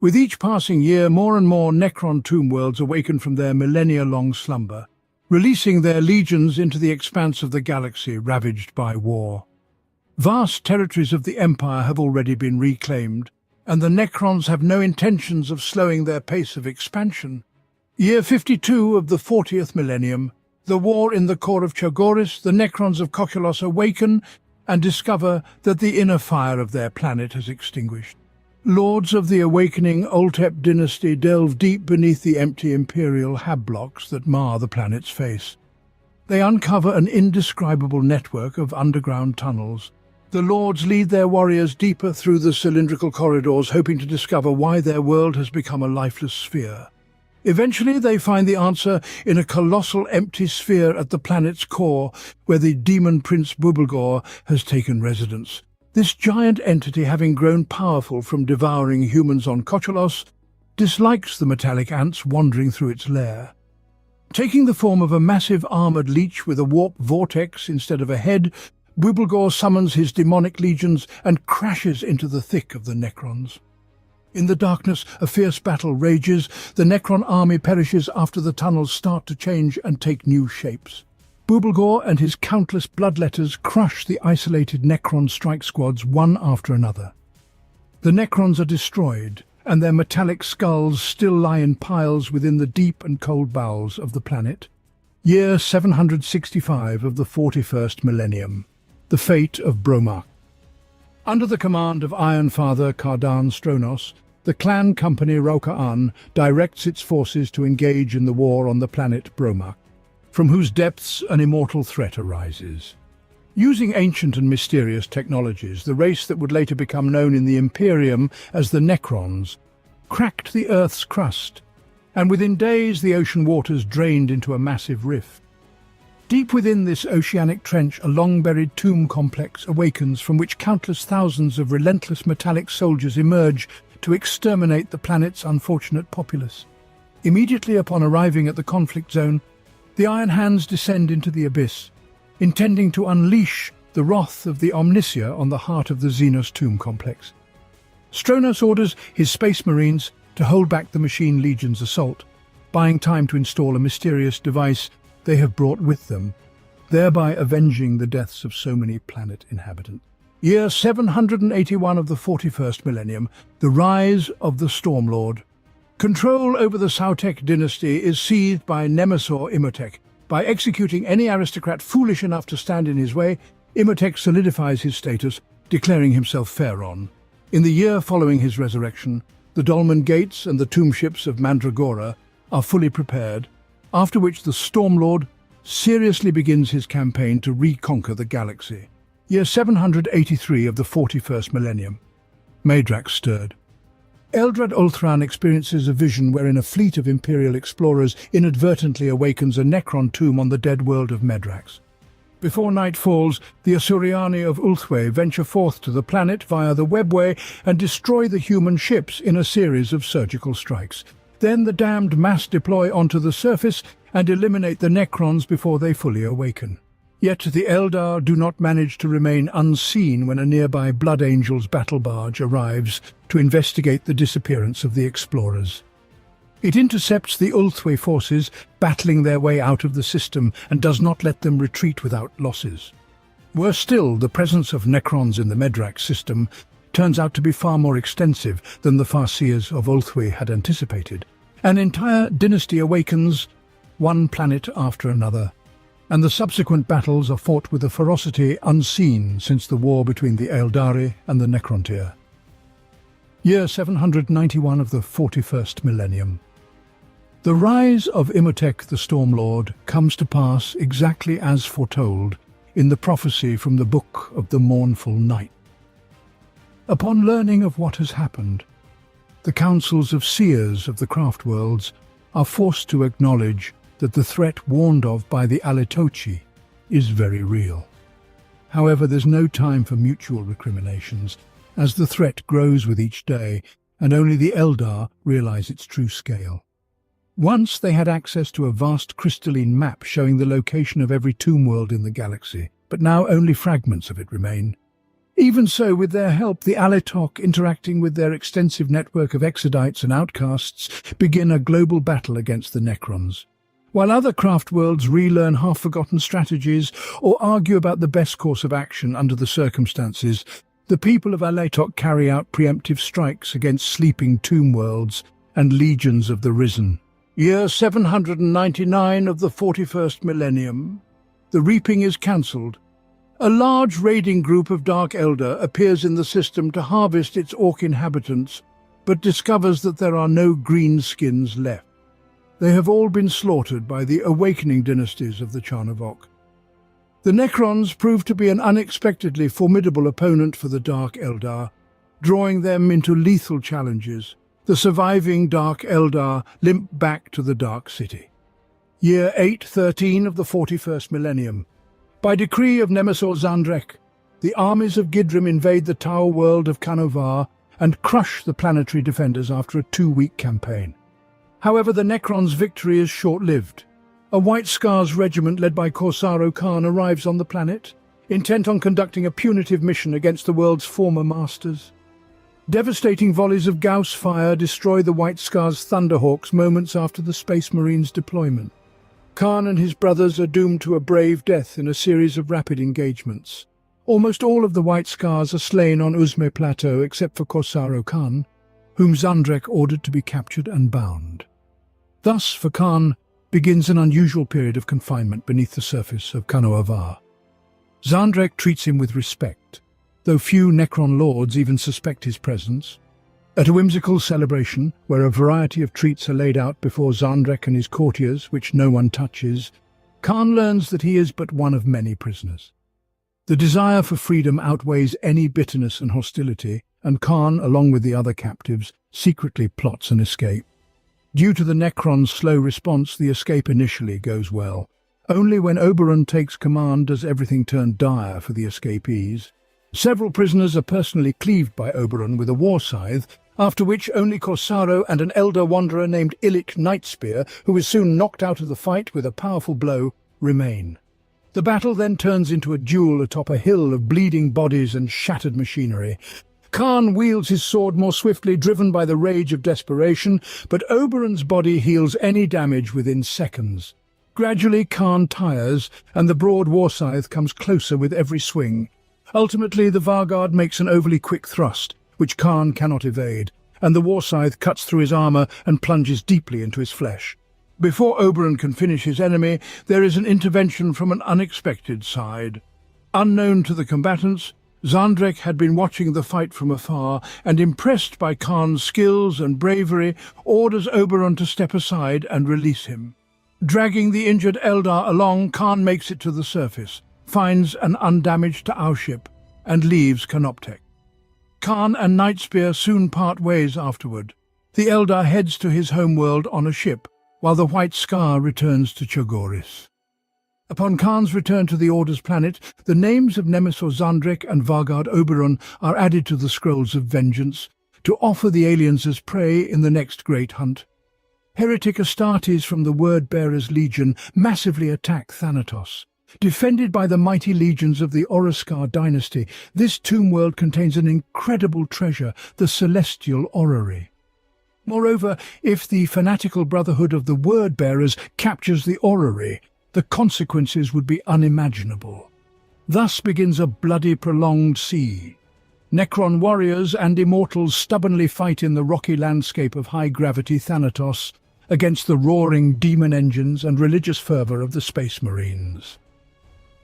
With each passing year, more and more Necron tomb worlds awaken from their millennia-long slumber, releasing their legions into the expanse of the galaxy ravaged by war. Vast territories of the Empire have already been reclaimed, and the Necrons have no intentions of slowing their pace of expansion. Year 52 of the 40th millennium, the war in the core of Chogoris, the Necrons of Kokulos awaken and discover that the inner fire of their planet has extinguished. Lords of the awakening Oltep dynasty delve deep beneath the empty imperial hab blocks that mar the planet's face. They uncover an indescribable network of underground tunnels. The Lords lead their warriors deeper through the cylindrical corridors, hoping to discover why their world has become a lifeless sphere. Eventually, they find the answer in a colossal empty sphere at the planet's core, where the demon prince Bubelgor has taken residence. This giant entity, having grown powerful from devouring humans on Kochulos, dislikes the metallic ants wandering through its lair. Taking the form of a massive armoured leech with a warp vortex instead of a head, Bubelgor summons his demonic legions and crashes into the thick of the Necrons. In the darkness, a fierce battle rages. The Necron army perishes after the tunnels start to change and take new shapes. Bubelgor and his countless bloodletters crush the isolated Necron strike squads one after another. The Necrons are destroyed, and their metallic skulls still lie in piles within the deep and cold bowels of the planet. Year 765 of the 41st millennium. The fate of Bromark. Under the command of Iron Father Cardan Stronos, the clan company Raukaan directs its forces to engage in the war on the planet Bromark, from whose depths an immortal threat arises. Using ancient and mysterious technologies, the race that would later become known in the Imperium as the Necrons cracked the Earth's crust, and within days the ocean waters drained into a massive rift. Deep within this oceanic trench, a long-buried tomb complex awakens from which countless thousands of relentless metallic soldiers emerge to exterminate the planet's unfortunate populace. Immediately upon arriving at the conflict zone, the Iron Hands descend into the abyss, intending to unleash the wrath of the Omnisia on the heart of the Xenos tomb complex. Stronos orders his Space Marines to hold back the Machine Legion's assault, buying time to install a mysterious device they have brought with them, thereby avenging the deaths of so many planet inhabitants. Year 781 of the 41st millennium, the rise of the Stormlord. Control over the Sautek dynasty is seized by Nemesor Imhotep. By executing any aristocrat foolish enough to stand in his way, Imhotep solidifies his status, declaring himself Pharaon. In the year following his resurrection, the Dolmen Gates and the tomb ships of Mandragora are fully prepared, after which the Stormlord seriously begins his campaign to reconquer the galaxy. Year 783 of the 41st millennium. Madrax stirred. Eldrad Ulthran experiences a vision wherein a fleet of Imperial explorers inadvertently awakens a Necron tomb on the dead world of Medrax. Before night falls, the Asuriani of Ulthwé venture forth to the planet via the webway and destroy the human ships in a series of surgical strikes. Then the damned mass deploy onto the surface and eliminate the Necrons before they fully awaken. Yet the Eldar do not manage to remain unseen when a nearby Blood Angel's battle barge arrives to investigate the disappearance of the explorers. It intercepts the Ulthwé forces battling their way out of the system and does not let them retreat without losses. Worse still, the presence of Necrons in the Medrax system turns out to be far more extensive than the Farseers of Ulthwé had anticipated. An entire dynasty awakens, one planet after another, and the subsequent battles are fought with a ferocity unseen since the war between the Eldari and the Necrontyr. Year 791 of the 41st millennium. The rise of Imhotep the Stormlord comes to pass exactly as foretold in the prophecy from the Book of the Mournful Night. Upon learning of what has happened, the councils of seers of the craft worlds are forced to acknowledge that the threat warned of by the Alitochi is very real. However, there's no time for mutual recriminations, as the threat grows with each day, and only the Eldar realize its true scale. Once they had access to a vast crystalline map showing the location of every tomb world in the galaxy, but now only fragments of it remain. Even so, with their help, the Aletok, interacting with their extensive network of exodites and outcasts, begin a global battle against the Necrons. While other craft worlds relearn half-forgotten strategies or argue about the best course of action under the circumstances, the people of Aletok carry out preemptive strikes against sleeping tomb worlds and legions of the Risen. Year 799 of the 41st millennium. The reaping is cancelled. A large raiding group of Dark Eldar appears in the system to harvest its orc inhabitants, but discovers that there are no greenskins left. They have all been slaughtered by the awakening dynasties of the Charnavok. The Necrons prove to be an unexpectedly formidable opponent for the Dark Eldar, drawing them into lethal challenges. The surviving Dark Eldar limp back to the Dark City. Year 813 of the 41st millennium. By decree of Nemesor Zandrek, the armies of Gidrim invade the tower world of Canovar and crush the planetary defenders after a 2-week campaign. However, the Necrons' victory is short-lived. A White Scars regiment led by Corsaro Khan arrives on the planet, intent on conducting a punitive mission against the world's former masters. Devastating volleys of Gauss fire destroy the White Scars Thunderhawks moments after the Space Marines' deployment. Khan and his brothers are doomed to a brave death in a series of rapid engagements. Almost all of the White Scars are slain on Uzme Plateau except for Corsaro Khan, whom Zandrek ordered to be captured and bound. Thus, for Khan, begins an unusual period of confinement beneath the surface of Kanoavar. Zandrek treats him with respect, though few Necron lords even suspect his presence. At a whimsical celebration, where a variety of treats are laid out before Zandrek and his courtiers, which no one touches, Khan learns that he is but one of many prisoners. The desire for freedom outweighs any bitterness and hostility, and Khan, along with the other captives, secretly plots an escape. Due to the Necron's slow response, the escape initially goes well. Only when Oberon takes command does everything turn dire for the escapees. Several prisoners are personally cleaved by Oberon with a war scythe, after which only Corsaro and an elder wanderer named Illich Nightspear, who is soon knocked out of the fight with a powerful blow, remain. The battle then turns into a duel atop a hill of bleeding bodies and shattered machinery. Khan wields his sword more swiftly, driven by the rage of desperation, but Oberon's body heals any damage within seconds. Gradually, Khan tires, and the broad war scythe comes closer with every swing. Ultimately, the Vargard makes an overly quick thrust, which Khan cannot evade, and the war scythe cuts through his armor and plunges deeply into his flesh. Before Oberon can finish his enemy, there is an intervention from an unexpected side. Unknown to the combatants, Zandrek had been watching the fight from afar and, impressed by Khan's skills and bravery, orders Oberon to step aside and release him. Dragging the injured Eldar along, Khan makes it to the surface, finds an undamaged Ta'au ship, and leaves Canoptek. Khan and Nightspear soon part ways afterward. The Eldar heads to his homeworld on a ship, while the White Scar returns to Chogoris. Upon Khan's return to the Order's planet, the names of Nemesor Zandrek and Vargard Oberon are added to the Scrolls of Vengeance, to offer the aliens as prey in the next great hunt. Heretic Astartes from the Word-Bearers Legion massively attack Thanatos. Defended by the mighty legions of the Oroscar dynasty, this tomb world contains an incredible treasure, the Celestial Orrery. Moreover, if the fanatical Brotherhood of the Word-Bearers captures the Orrery, the consequences would be unimaginable. Thus begins a bloody, prolonged siege. Necron warriors and immortals stubbornly fight in the rocky landscape of high-gravity Thanatos against the roaring demon engines and religious fervor of the Space Marines.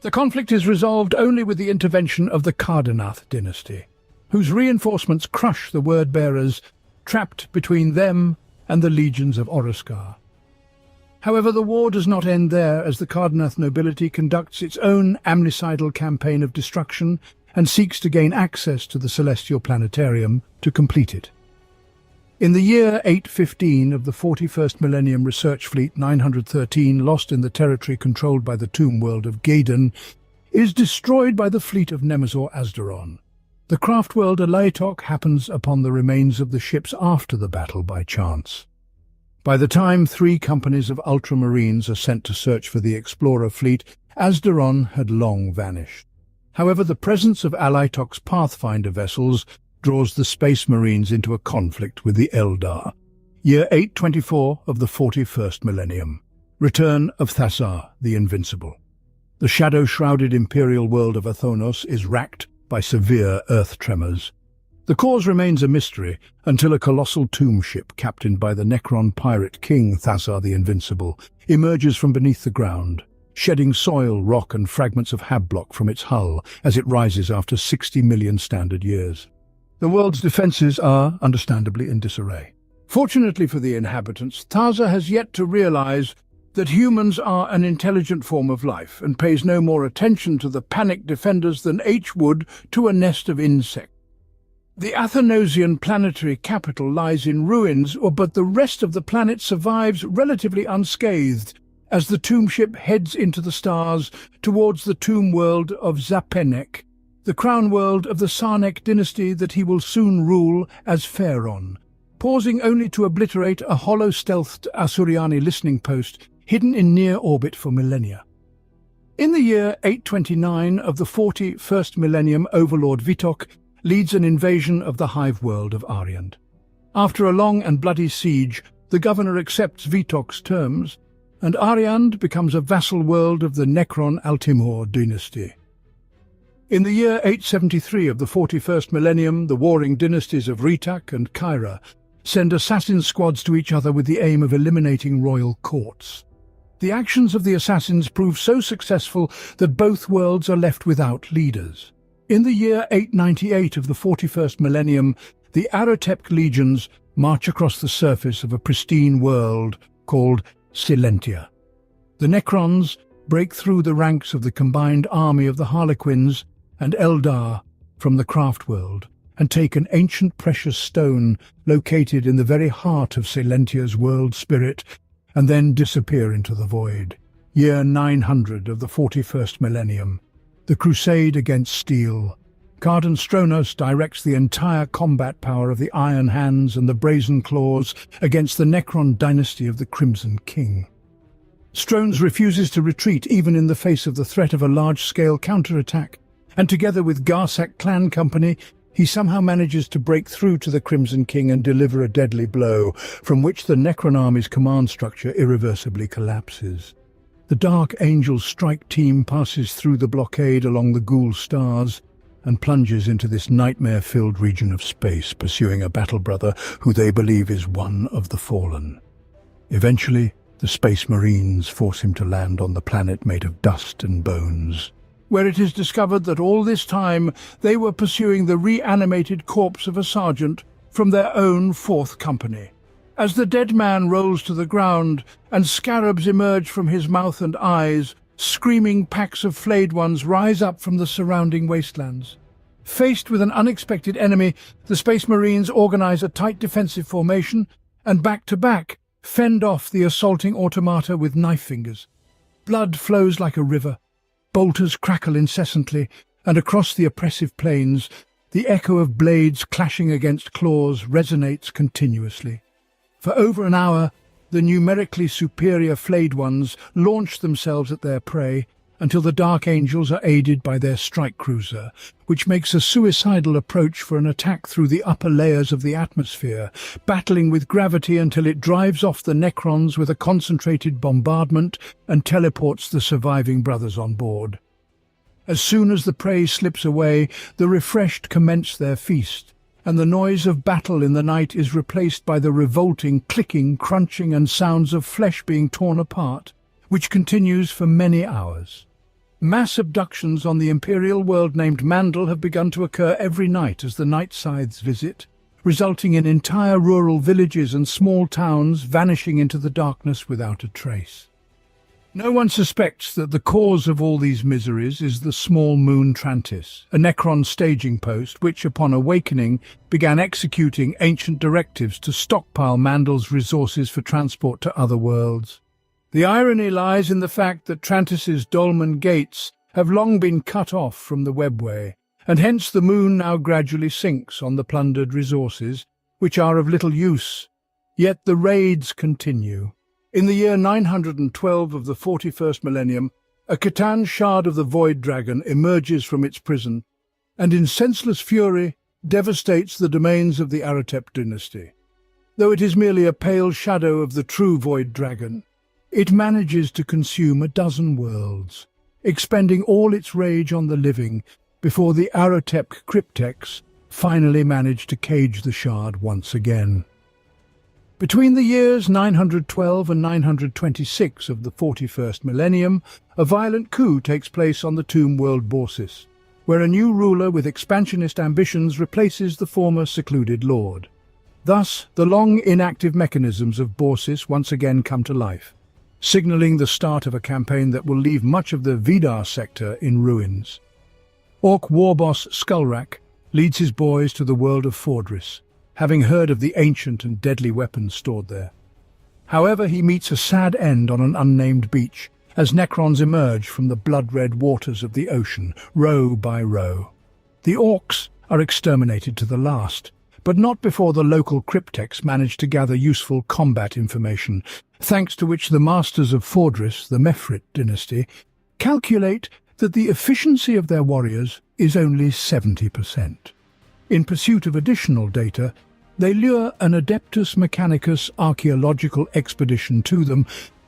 The conflict is resolved only with the intervention of the Cardenath dynasty, whose reinforcements crush the Word-Bearers, trapped between them and the legions of Oroscar. However, the war does not end there, as the Cardenath nobility conducts its own amnicidal campaign of destruction and seeks to gain access to the Celestial Planetarium to complete it. In the year 815 of the 41st Millennium, Research Fleet 913, lost in the territory controlled by the tomb world of Gaden, is destroyed by the fleet of Nemesor Azdaron. The craft world Aletok happens upon the remains of the ships after the battle by chance. By the time 3 companies of ultramarines are sent to search for the explorer fleet, Azdaron had long vanished. However, the presence of Alaitok's Pathfinder vessels draws the Space Marines into a conflict with the Eldar. Year 824 of the 41st millennium. Return of Thasar, the Invincible. The shadow-shrouded imperial world of Athonos is racked by severe earth tremors. The cause remains a mystery until a colossal tomb ship captained by the Necron pirate king Thasar the Invincible emerges from beneath the ground, shedding soil, rock and fragments of Hablok from its hull as it rises after 60 million standard years. The world's defenses are, understandably, in disarray. Fortunately for the inhabitants, Thasar has yet to realize that humans are an intelligent form of life and pays no more attention to the panicked defenders than H would to a nest of insects. The Athanosian planetary capital lies in ruins, but the rest of the planet survives relatively unscathed as the tomb ship heads into the stars towards the tomb world of Zapenek, the crown world of the Sarnek dynasty that he will soon rule as Pharaon, pausing only to obliterate a hollow-stealthed Asuriani listening post hidden in near orbit for millennia. In the year 829 of the 41st millennium, Overlord Vitok leads an invasion of the hive world of Ariand. After a long and bloody siege, the governor accepts Vitok's terms, and Ariand becomes a vassal world of the Necron Altimor dynasty. In the year 873 of the 41st millennium, the warring dynasties of Ritak and Kyra send assassin squads to each other with the aim of eliminating royal courts. The actions of the assassins prove so successful that both worlds are left without leaders. In the year 898 of the 41st millennium, the Arotep legions march across the surface of a pristine world called Silentia. The Necrons break through the ranks of the combined army of the Harlequins and Eldar from the craft world and take an ancient precious stone located in the very heart of Silentia's world spirit and then disappear into the void. Year 900 of the 41st millennium. The crusade against steel. Cardan Stronos directs the entire combat power of the Iron Hands and the Brazen Claws against the Necron dynasty of the Crimson King. Strones refuses to retreat even in the face of the threat of a large-scale counterattack, and together with Garsak clan company, he somehow manages to break through to the Crimson King and deliver a deadly blow, from which the Necron army's command structure irreversibly collapses. The Dark Angel strike team passes through the blockade along the Ghoul Stars and plunges into this nightmare-filled region of space, pursuing a battle brother who they believe is one of the fallen. Eventually, the Space Marines force him to land on the planet made of dust and bones, where it is discovered that all this time they were pursuing the reanimated corpse of a sergeant from their own 4th Company. As the dead man rolls to the ground and scarabs emerge from his mouth and eyes, screaming packs of flayed ones rise up from the surrounding wastelands. Faced with an unexpected enemy, the Space Marines organize a tight defensive formation and back-to-back fend off the assaulting automata with knife fingers. Blood flows like a river, bolters crackle incessantly, and across the oppressive plains, the echo of blades clashing against claws resonates continuously. For over an hour, the numerically superior flayed ones launch themselves at their prey until the Dark Angels are aided by their strike cruiser, which makes a suicidal approach for an attack through the upper layers of the atmosphere, battling with gravity until it drives off the Necrons with a concentrated bombardment and teleports the surviving brothers on board. As soon as the prey slips away, the refreshed commence their feast, and the noise of battle in the night is replaced by the revolting clicking, crunching and sounds of flesh being torn apart, which continues for many hours. Mass abductions on the Imperial world named Mandal have begun to occur every night as the Night Scythes visit, resulting in entire rural villages and small towns vanishing into the darkness without a trace. No one suspects that the cause of all these miseries is the small moon Trantis, a Necron staging post which, upon awakening, began executing ancient directives to stockpile Mandal's resources for transport to other worlds. The irony lies in the fact that Trantis's dolmen gates have long been cut off from the webway, and hence the moon now gradually sinks on the plundered resources, which are of little use. Yet the raids continue. In the year 912 of the 41st millennium, A Catan shard of the Void Dragon emerges from its prison and in senseless fury devastates the domains of the Aratep dynasty. Though it is merely a pale shadow of the true Void Dragon, it manages to consume a dozen worlds, expending all its rage on the living before the Aratep cryptex finally manage to cage the shard once again. Between the years 912 and 926 of the 41st millennium, a violent coup takes place on the tomb world Borsis, where a new ruler with expansionist ambitions replaces the former secluded lord. Thus, the long inactive mechanisms of Borsis once again come to life, signalling the start of a campaign that will leave much of the Vidar sector in ruins. Orc war boss Skullrack leads his boys to the world of Fordris, having heard of the ancient and deadly weapons stored there. However, he meets a sad end on an unnamed beach as Necrons emerge from the blood-red waters of the ocean, row by row. The Orcs are exterminated to the last, but not before the local cryptex manage to gather useful combat information, thanks to which the masters of Fordris, the Mefrit dynasty, calculate that the efficiency of their warriors is only 70%. In pursuit of additional data, they lure an Adeptus Mechanicus archaeological expedition to them,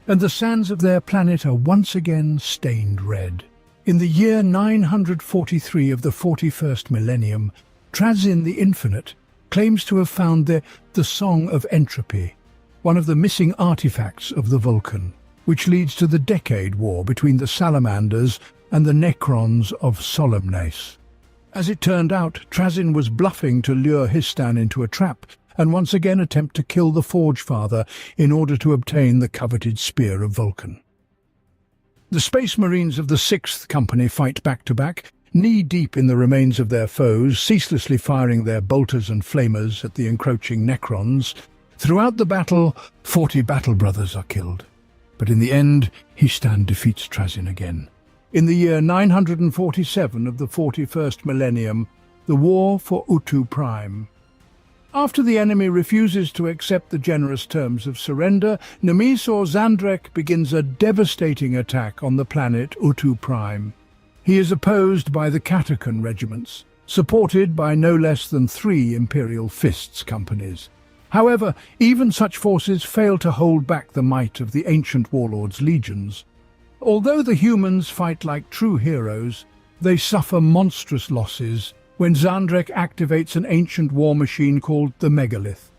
and the sands of their planet are once again stained red. In the year 943 of the 41st millennium, Trazin the Infinite claims to have found the Song of Entropy, one of the missing artifacts of the Vulcan, which leads to the Decade War between the Salamanders and the Necrons of Solemnes. As it turned out, Trazin was bluffing to lure Histan into a trap and once again attempt to kill the Forge Father in order to obtain the coveted Spear of Vulcan. The Space Marines of the 6th Company fight back-to-back, knee-deep in the remains of their foes, ceaselessly firing their bolters and flamers at the encroaching Necrons. Throughout the battle, 40 battle brothers are killed, but in the end, Histan defeats Trazin again. In the year 947 of the 41st millennium, the War for Utu Prime. After the enemy refuses to accept the generous terms of surrender, Nemisor Zandrek begins a devastating attack on the planet Utu Prime. He is opposed by the Katakan regiments, supported by no less than 3 Imperial Fists companies. However, even such forces fail to hold back the might of the ancient warlords' legions. Although the humans fight like true heroes, they suffer monstrous losses when Zandrek activates an ancient war machine called the Megalith.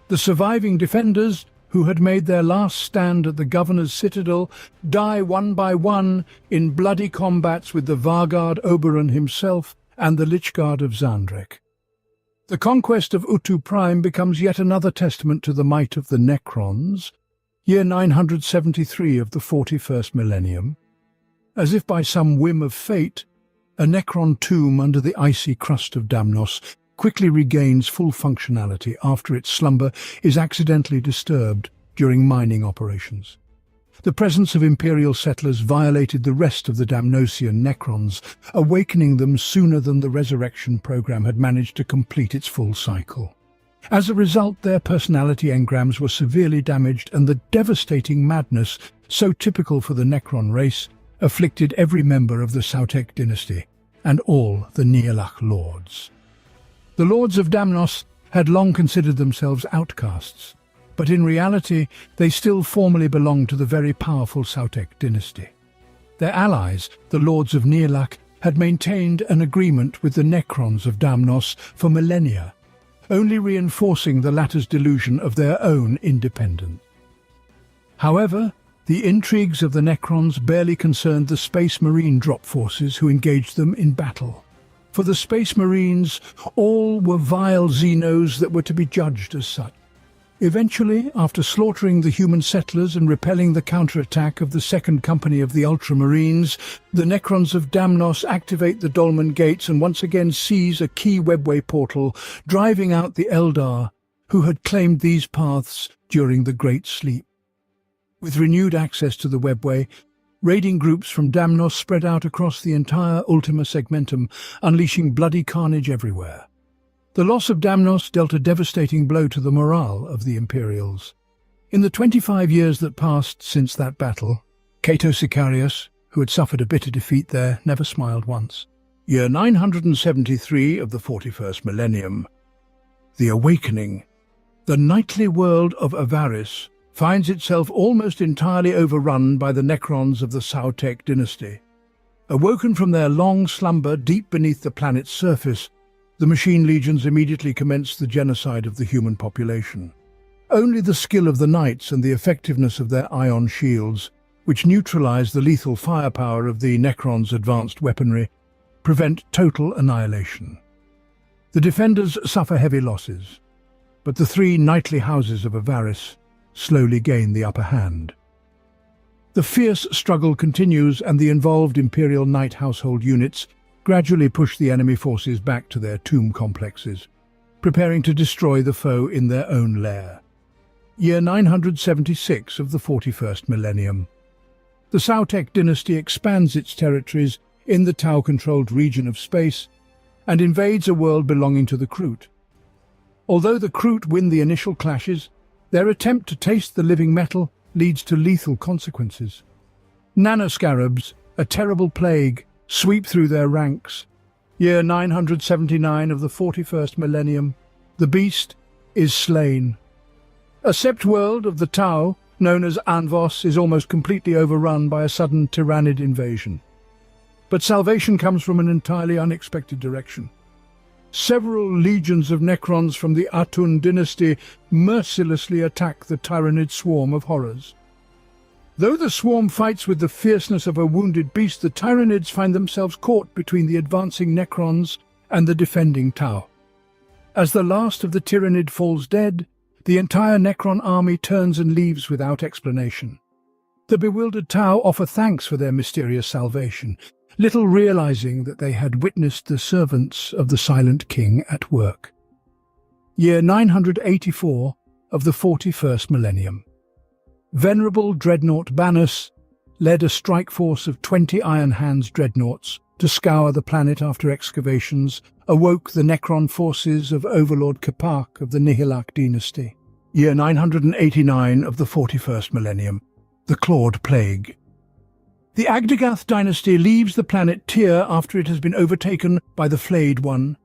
The surviving defenders, who had made their last stand at the governor's citadel, die one by one in bloody combats with the Vargard Oberon himself and the Lichguard of Zandrek. The conquest of Utu Prime becomes yet another testament to the might of the Necrons, year 973 of the 41st millennium. As if by some whim of fate, a Necron tomb under the icy crust of Damnos quickly regains full functionality after its slumber is accidentally disturbed during mining operations. The presence of Imperial settlers violated the rest of the Damnosian Necrons, awakening them sooner than the resurrection program had managed to complete its full cycle. As a result, their personality engrams were severely damaged, and the devastating madness, so typical for the Necron race, afflicted every member of the Sautek dynasty and all the Nielach lords. The lords of Damnos had long considered themselves outcasts, but in reality they still formally belonged to the very powerful Sautek dynasty. Their allies, the lords of Nielach, had maintained an agreement with the Necrons of Damnos for millennia, only reinforcing the latter's delusion of their own independence. However, the intrigues of the Necrons barely concerned the Space Marine drop forces who engaged them in battle. For the Space Marines, all were vile Xenos that were to be judged as such. Eventually, after slaughtering the human settlers and repelling the counterattack of the Second Company of the Ultramarines, the Necrons of Damnos activate the Dolmen Gates and once again seize a key webway portal, driving out the Eldar, who had claimed these paths during the Great Sleep. With renewed access to the webway, raiding groups from Damnos spread out across the entire Ultima Segmentum, unleashing bloody carnage everywhere. The loss of Damnos dealt a devastating blow to the morale of the Imperials. In the 25 years that passed since that battle, Cato Sicarius, who had suffered a bitter defeat there, never smiled once. Year 973 of the 41st millennium. The Awakening. The knightly world of Avaris finds itself almost entirely overrun by the Necrons of the Sautek dynasty. Awoken from their long slumber deep beneath the planet's surface, the machine legions immediately commenced the genocide of the human population. Only the skill of the knights and the effectiveness of their ion shields, which neutralize the lethal firepower of the Necrons' advanced weaponry, prevent total annihilation. The defenders suffer heavy losses, but the three knightly houses of Avaris slowly gain the upper hand. The fierce struggle continues, and the involved Imperial Knight household units gradually push the enemy forces back to their tomb complexes, preparing to destroy the foe in their own lair. Year 976 of the 41st millennium. The Sautek dynasty expands its territories in the Tau-controlled region of space and invades a world belonging to the Kroot. Although the Kroot win the initial clashes, their attempt to taste the living metal leads to lethal consequences. Nanoscarabs, a terrible plague, sweep through their ranks. Year 979 of the 41st millennium. The beast is slain. A sept world of the Tau, known as Anvos, is almost completely overrun by a sudden tyrannid invasion. But salvation comes from an entirely unexpected direction. Several legions of Necrons from the Atun dynasty mercilessly attack the tyrannid swarm of horrors. Though the swarm fights with the fierceness of a wounded beast, the tyrannids find themselves caught between the advancing Necrons and the defending Tau. As the last of the tyrannid falls dead, the entire Necron army turns and leaves without explanation. The bewildered Tau offer thanks for their mysterious salvation, little realizing that they had witnessed the servants of the Silent King at work. Year 984 of the 41st millennium. Venerable Dreadnought Banus led a strike force of 20 Iron Hands dreadnoughts to scour the planet after excavations, awoke the Necron forces of Overlord Kapak of the Nihilak dynasty. Year 989 of the 41st millennium. The Clawed Plague. The Agdagath dynasty leaves the planet Tyr after it has been overtaken by the Flayed One.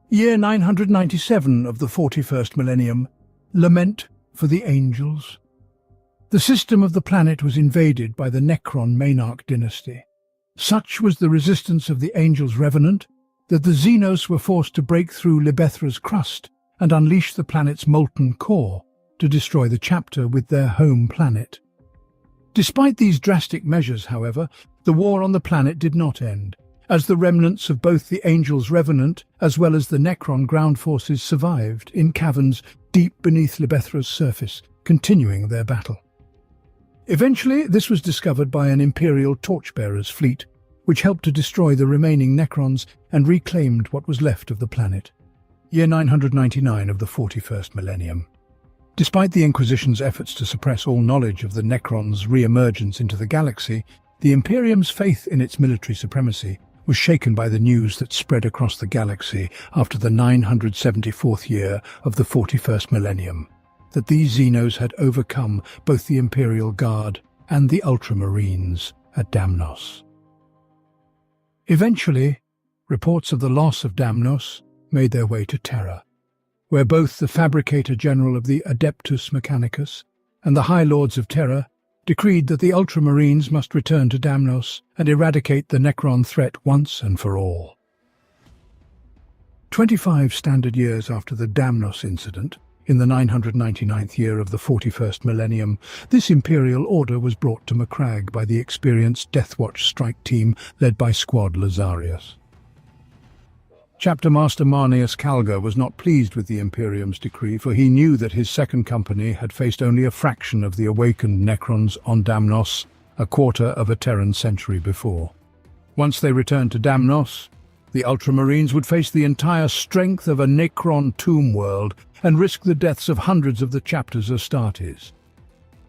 Year 997 of the 41st millennium. Lament for the Angels. The system of the planet was invaded by the Necron Maynarch dynasty. Such was the resistance of the Angels' Revenant that the Xenos were forced to break through Libethra's crust and unleash the planet's molten core to destroy the chapter with their home planet. Despite these drastic measures, however, the war on the planet did not end, as the remnants of both the Angels' Revenant as well as the Necron ground forces survived in caverns deep beneath Libethra's surface, continuing their battle. Eventually, this was discovered by an Imperial Torchbearers fleet, which helped to destroy the remaining Necrons and reclaimed what was left of the planet. Year 999 of the 41st millennium. Despite the Inquisition's efforts to suppress all knowledge of the Necrons' re-emergence into the galaxy, the Imperium's faith in its military supremacy was shaken by the news that spread across the galaxy after the 974th year of the 41st millennium, that these Xenos had overcome both the Imperial Guard and the Ultramarines at Damnos. Eventually, reports of the loss of Damnos made their way to Terra, where both the Fabricator General of the Adeptus Mechanicus and the High Lords of Terra decreed that the Ultramarines must return to Damnos and eradicate the Necron threat once and for all. 25 standard years after the Damnos incident, in the 999th year of the 41st millennium, this Imperial Order was brought to Macragge by the experienced Deathwatch strike team led by Squad Lazarius. Chapter Master Marneus Calgar was not pleased with the Imperium's decree, for he knew that his second company had faced only a fraction of the awakened Necrons on Damnos a quarter of a Terran century before. Once they returned to Damnos, the Ultramarines would face the entire strength of a Necron tomb world and risk the deaths of hundreds of the chapters Astartes.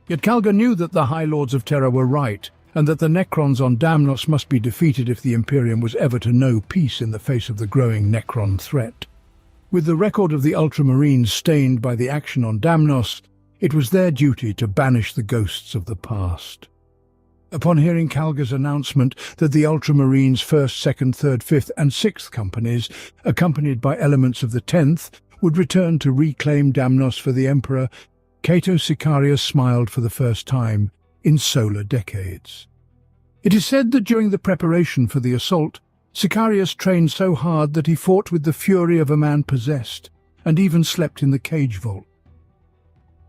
Yet Calgar knew that the High Lords of Terra were right, and that the Necrons on Damnos must be defeated if the Imperium was ever to know peace in the face of the growing Necron threat. With the record of the Ultramarines stained by the action on Damnos, it was their duty to banish the ghosts of the past. Upon hearing Calga's announcement that the Ultramarines' 1st, 2nd, 3rd, 5th and 6th companies, accompanied by elements of the 10th, would return to reclaim Damnos for the Emperor, Cato Sicarius smiled for the first time in solar decades. It is said that during the preparation for the assault, Sicarius trained so hard that he fought with the fury of a man possessed, and even slept in the cage vault.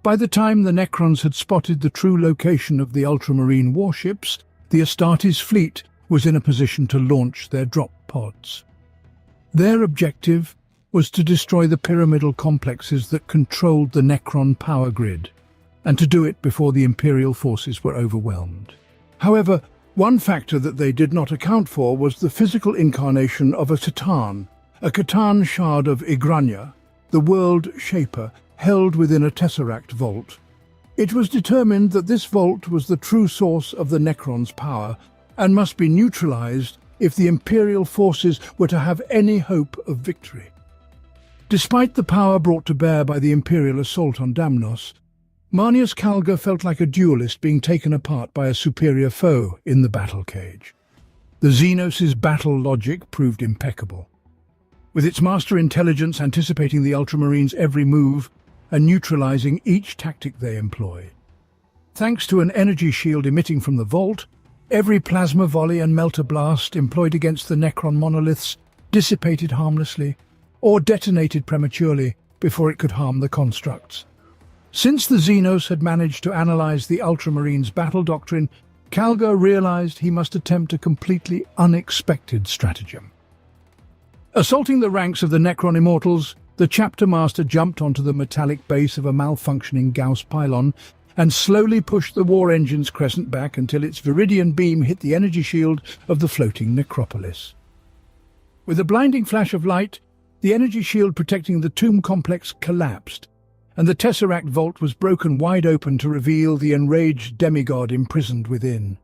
By the time the Necrons had spotted the true location of the Ultramarine warships, the Astartes fleet was in a position to launch their drop pods. Their objective was to destroy the pyramidal complexes that controlled the Necron power grid, and to do it before the Imperial forces were overwhelmed. However, one factor that they did not account for was the physical incarnation of a Titan, a Catan shard of Igrania, the world shaper, held within a tesseract vault. It was determined that this vault was the true source of the Necrons' power and must be neutralized if the Imperial forces were to have any hope of victory. Despite the power brought to bear by the Imperial assault on Damnos, Marneus Calga felt like a duelist being taken apart by a superior foe in the battle cage. The Xenos' battle logic proved impeccable, with its master intelligence anticipating the Ultramarines' every move and neutralizing each tactic they employ. Thanks to an energy shield emitting from the vault, every plasma volley and melter blast employed against the Necron monoliths dissipated harmlessly or detonated prematurely before it could harm the constructs. Since the Xenos had managed to analyze the Ultramarines' battle doctrine, Calga realized he must attempt a completely unexpected stratagem. Assaulting the ranks of the Necron Immortals, the Chapter Master jumped onto the metallic base of a malfunctioning Gauss pylon and slowly pushed the war engine's crescent back until its viridian beam hit the energy shield of the floating necropolis. With a blinding flash of light, the energy shield protecting the tomb complex collapsed, and the Tesseract vault was broken wide open to reveal the enraged demigod imprisoned within.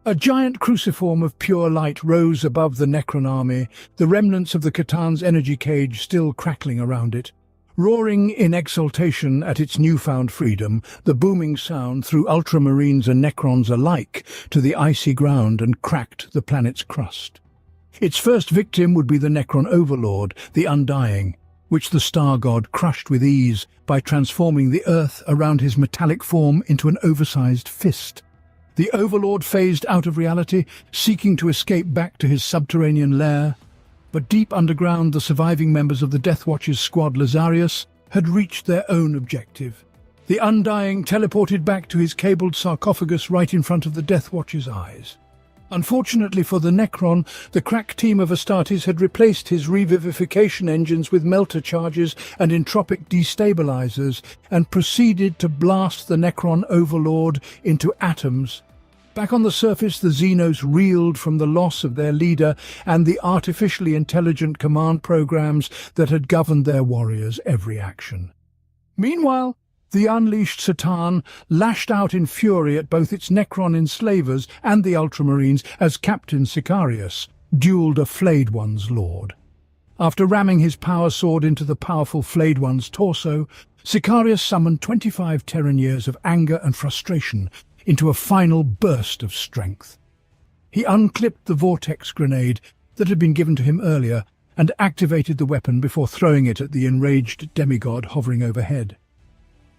A giant cruciform of pure light rose above the Necron army, the remnants of the Catan's energy cage still crackling around it. Roaring in exultation at its newfound freedom, the booming sound threw Ultramarines and Necrons alike to the icy ground and cracked the planet's crust. Its first victim would be the Necron Overlord, the Undying, which the Star God crushed with ease by transforming the Earth around his metallic form into an oversized fist. The Overlord phased out of reality, seeking to escape back to his subterranean lair. But deep underground, the surviving members of the Death Watch's squad Lazarius had reached their own objective. The Undying teleported back to his cabled sarcophagus right in front of the Death Watch's eyes. Unfortunately for the Necron, the crack team of Astartes had replaced his revivification engines with melter charges and entropic destabilizers and proceeded to blast the Necron Overlord into atoms. Back on the surface, the Xenos reeled from the loss of their leader and the artificially intelligent command programs that had governed their warriors' every action. Meanwhile, the unleashed Satan lashed out in fury at both its Necron enslavers and the Ultramarines as Captain Sicarius dueled a Flayed One's lord. After ramming his power sword into the powerful Flayed One's torso, Sicarius summoned 25 Terran years of anger and frustration into a final burst of strength. He unclipped the vortex grenade that had been given to him earlier and activated the weapon before throwing it at the enraged demigod hovering overhead.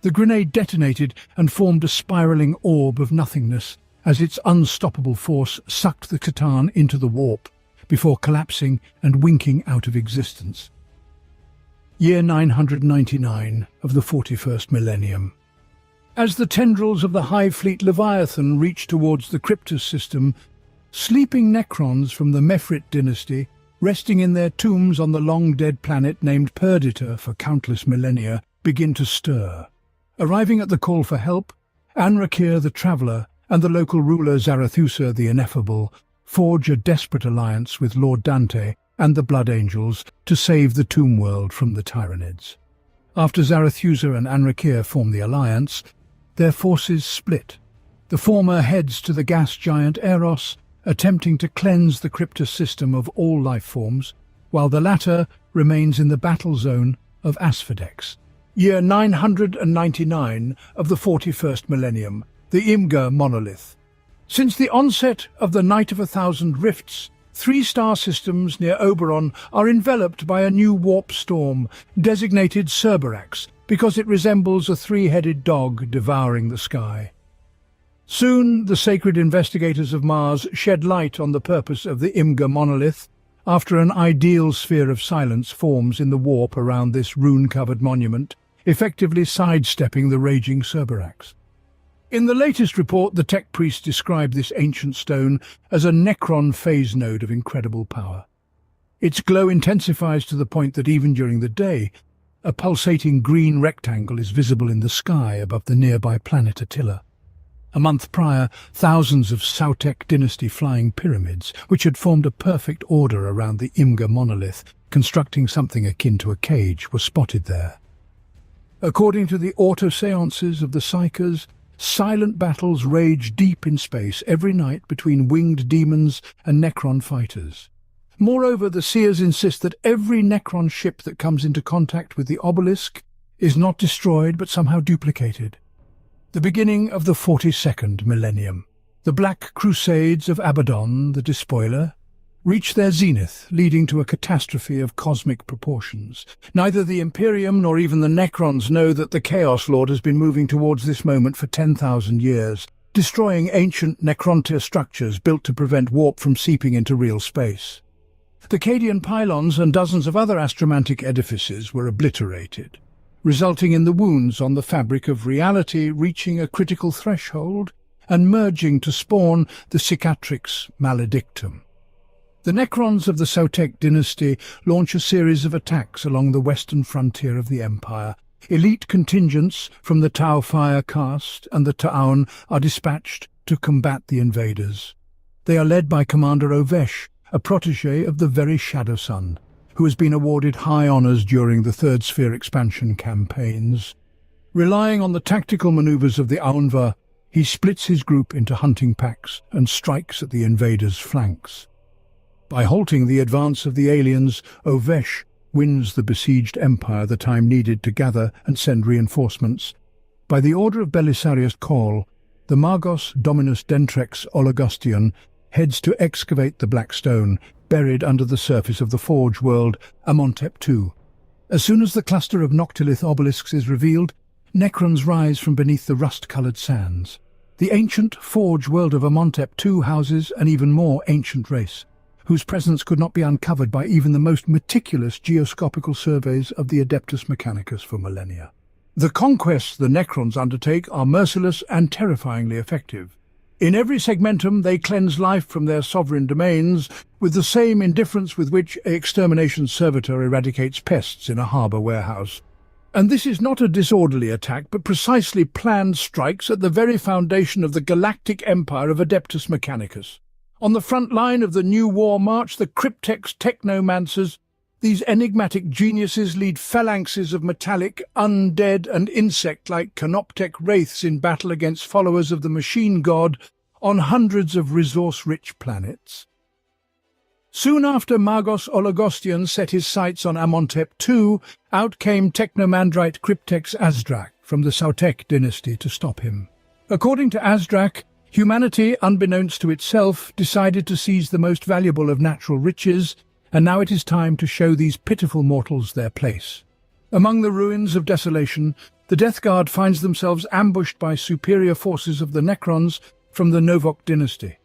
The grenade detonated and formed a spiraling orb of nothingness as its unstoppable force sucked the Catan into the warp before collapsing and winking out of existence. Year 999 of the 41st millennium. As the tendrils of the Hive Fleet Leviathan reached towards the Cryptus system, sleeping Necrons from the Mephrit dynasty, resting in their tombs on the long-dead planet named Perdita for countless millennia, begin to stir. Arriving at the call for help, Anrakir the Traveller and the local ruler Zarathustra the Ineffable forge a desperate alliance with Lord Dante and the Blood Angels to save the Tomb World from the Tyranids. After Zarathustra and Anrakir form the alliance, their forces split. The former heads to the gas giant Eros, attempting to cleanse the Cryptus system of all life forms, while the latter remains in the battle zone of Asphodex. Year 999 of the 41st millennium, the Imgur monolith. Since the onset of the Night of 1,000 Rifts, 3 star systems near Oberon are enveloped by a new warp storm, designated Cerberus, because it resembles a 3-headed dog devouring the sky. Soon, the sacred investigators of Mars shed light on the purpose of the Imgur monolith, after an ideal sphere of silence forms in the warp around this rune-covered monument, effectively sidestepping the raging Cerberus. In the latest report, the tech priests described this ancient stone as a Necron phase node of incredible power. Its glow intensifies to the point that even during the day, a pulsating green rectangle is visible in the sky above the nearby planet Attila. A month prior, thousands of Sautek dynasty flying pyramids, which had formed a perfect order around the Imgur monolith, constructing something akin to a cage, were spotted there. According to the auto-seances of the Psychers, silent battles rage deep in space every night between winged demons and Necron fighters. Moreover, the Seers insist that every Necron ship that comes into contact with the obelisk is not destroyed but somehow duplicated. The beginning of the 42nd millennium, the Black Crusades of Abaddon, the Despoiler, reach their zenith, leading to a catastrophe of cosmic proportions. Neither the Imperium nor even the Necrons know that the Chaos Lord has been moving towards this moment for 10,000 years, destroying ancient Necrontyr structures built to prevent warp from seeping into real space. The Cadian pylons and dozens of other astromantic edifices were obliterated, resulting in the wounds on the fabric of reality reaching a critical threshold and merging to spawn the Cicatrix Maledictum. The Necrons of the Sautek dynasty launch a series of attacks along the western frontier of the Empire. Elite contingents from the Tau Fire caste and the Ta'aun are dispatched to combat the invaders. They are led by Commander Ovesh, a protege of the very Shadow Sun, who has been awarded high honours during the Third Sphere expansion campaigns. Relying on the tactical manoeuvres of the Aunva, he splits his group into hunting packs and strikes at the invaders' flanks. By halting the advance of the aliens, Ovesh wins the besieged empire the time needed to gather and send reinforcements. By the order of Belisarius Call, the Magos Dominus Dentrex Ologostion heads to excavate the Black Stone, buried under the surface of the Forge world, Amenhotep II. As soon as the cluster of Noctilith obelisks is revealed, Necrons rise from beneath the rust-coloured sands. The ancient Forge world of Amenhotep II houses an even more ancient race, whose presence could not be uncovered by even the most meticulous geoscopical surveys of the Adeptus Mechanicus for millennia. The conquests the Necrons undertake are merciless and terrifyingly effective. In every segmentum they cleanse life from their sovereign domains with the same indifference with which an extermination servitor eradicates pests in a harbour warehouse. And this is not a disorderly attack, but precisely planned strikes at the very foundation of the galactic empire of Adeptus Mechanicus. On the front line of the new war march, the Cryptex Technomancers, these enigmatic geniuses lead phalanxes of metallic, undead and insect-like Canoptech wraiths in battle against followers of the machine god on hundreds of resource-rich planets. Soon after Magos Ologostion set his sights on Amenhotep II, out came Technomandrite Cryptex Azdrak from the Sautek dynasty to stop him. According to Azdrak, humanity, unbeknownst to itself, decided to seize the most valuable of natural riches, and now it is time to show these pitiful mortals their place. Among the ruins of desolation, the Death Guard finds themselves ambushed by superior forces of the Necrons from the Novok dynasty.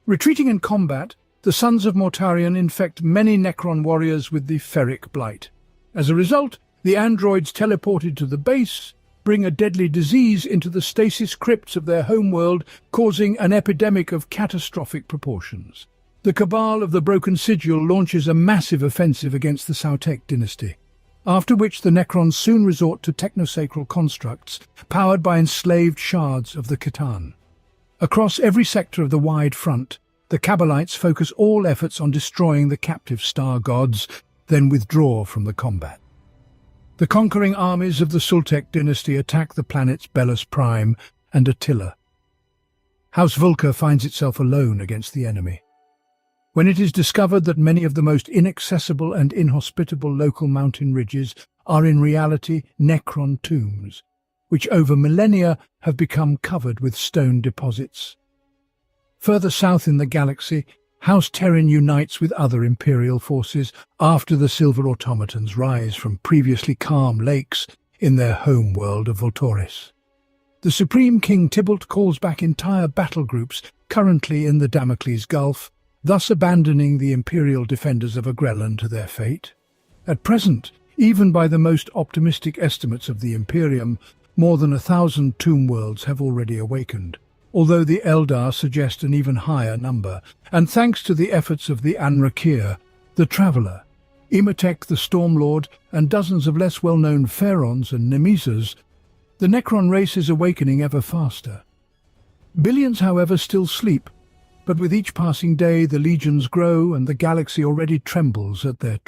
Retreating in combat, the Sons of Mortarion infect many Necron warriors with the Ferric Blight. As a result, the androids teleported to the base bring a deadly disease into the stasis crypts of their homeworld, causing an epidemic of catastrophic proportions. The Cabal of the Broken Sigil launches a massive offensive against the Sautek dynasty, after which the Necrons soon resort to technosacral constructs powered by enslaved shards of the Khitan. Across every sector of the wide front, the Cabalites focus all efforts on destroying the captive star gods, then withdraw from the combat. The conquering armies of the Sultek dynasty attack the planets Belus Prime and Attila. House Vulca finds itself alone against the enemy. When it is discovered that many of the most inaccessible and inhospitable local mountain ridges are in reality Necron tombs, which over millennia have become covered with stone deposits. Further south in the galaxy, House Terran unites with other Imperial forces after the Silver Automatons rise from previously calm lakes in their home world of Voltoris. The Supreme King Tybalt calls back entire battle groups currently in the Damocles Gulf, thus abandoning the Imperial defenders of Agrellan to their fate. At present, even by the most optimistic estimates of the Imperium, more than 1,000 tomb worlds have already awakened, although the Eldar suggest an even higher number, and thanks to the efforts of the Anrakir, the Traveller, Imatek the Stormlord, and dozens of less well-known Pharaons and Nemesas, the Necron race is awakening ever faster. Billions, however, still sleep, but with each passing day the legions grow and the galaxy already trembles at their